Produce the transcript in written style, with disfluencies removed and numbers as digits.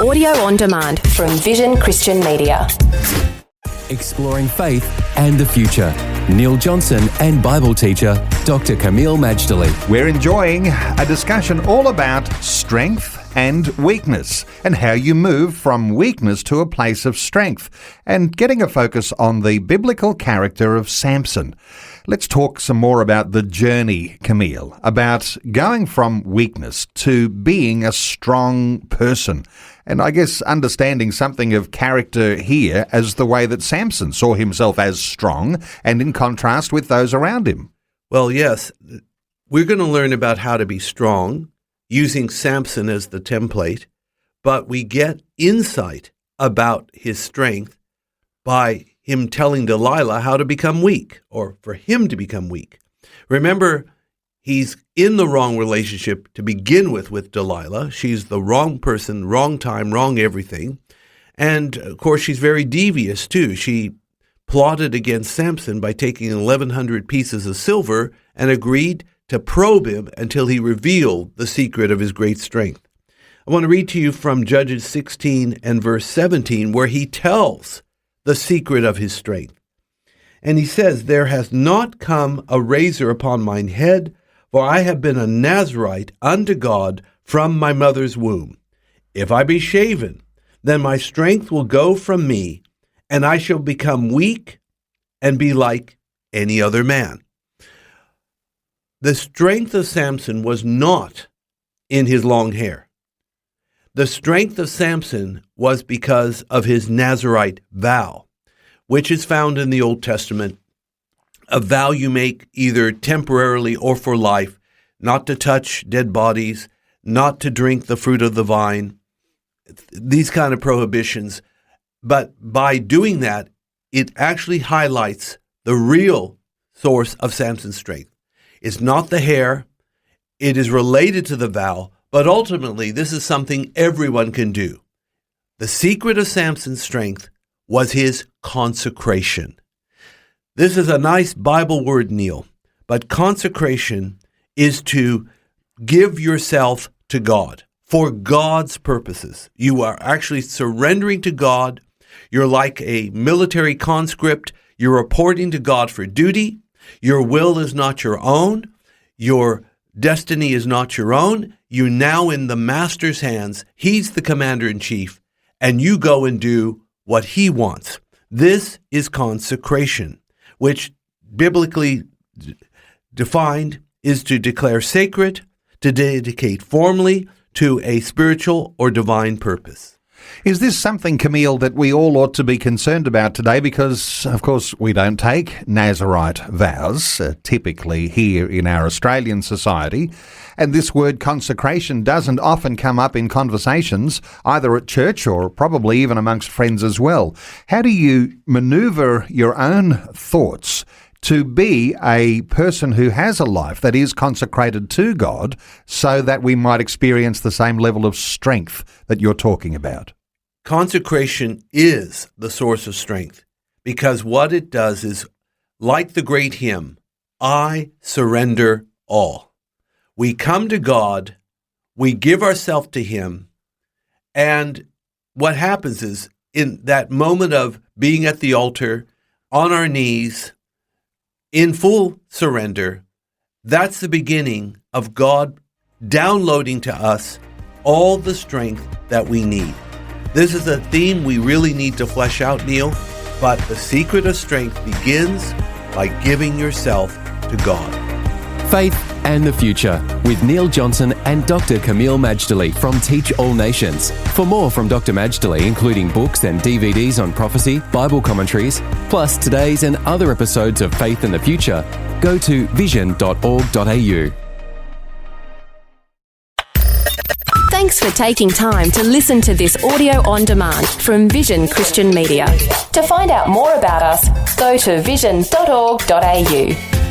audio on demand from Vision Christian Media. Exploring faith and the future. Neil Johnson and Bible teacher Dr. Kameel Majdali. We're enjoying a discussion all about strength and weakness and how you move from weakness to a place of strength, and getting a focus on the biblical character of Samson. Let's talk some more about the journey, Kameel, about going from weakness to being a strong person. And I guess understanding something of character here as the way that Samson saw himself as strong and in contrast with those around him. Well, yes, we're going to learn about how to be strong using Samson as the template, but we get insight about his strength by him telling Delilah how to become weak, or for him to become weak. Remember, he's in the wrong relationship to begin with Delilah. She's the wrong person, wrong time, wrong everything. And, of course, she's very devious, too. She plotted against Samson by taking 1,100 pieces of silver and agreed to probe him until he revealed the secret of his great strength. I want to read to you from Judges 16 and verse 17, where he tells the secret of his strength. And he says, "There hath not come a razor upon mine head, for I have been a Nazarite unto God from my mother's womb. If I be shaven, then my strength will go from me, and I shall become weak and be like any other man." The strength of Samson was not in his long hair. The strength of Samson was because of his Nazarite vow, which is found in the Old Testament, a vow you make either temporarily or for life, not to touch dead bodies, not to drink the fruit of the vine, these kind of prohibitions. But by doing that, it actually highlights the real source of Samson's strength. It's not the hair, it is related to the vow, but ultimately this is something everyone can do. The secret of Samson's strength was his consecration. This is a nice Bible word, Neil, but consecration is to give yourself to God for God's purposes. You are actually surrendering to God. You're like a military conscript. You're reporting to God for duty. Your will is not your own. Your destiny is not your own. You're now in the master's hands. He's the commander-in-chief, and you go and do what he wants. This is consecration, which biblically defined is to declare sacred, to dedicate formally to a spiritual or divine purpose. Is this something, Kameel, that we all ought to be concerned about today? Because, of course, we don't take Nazarite vows, typically here in our Australian society. And this word consecration doesn't often come up in conversations, either at church or probably even amongst friends as well. How do you manoeuvre your own thoughts to be a person who has a life that is consecrated to God so that we might experience the same level of strength that you're talking about? Consecration is the source of strength, because what it does is, like the great hymn, I surrender all. We come to God, we give ourselves to him, and what happens is, in that moment of being at the altar, on our knees, in full surrender, that's the beginning of God downloading to us all the strength that we need. This is a theme we really need to flesh out, Neil, but the secret of strength begins by giving yourself to God. Faith and the Future with Neil Johnson and Dr. Kameel Majdali from Teach All Nations. For more from Dr. Majdali, including books and DVDs on prophecy, Bible commentaries, plus today's and other episodes of Faith and the Future, go to vision.org.au. Thanks for taking time to listen to this audio on demand from Vision Christian Media. To find out more about us, go to vision.org.au.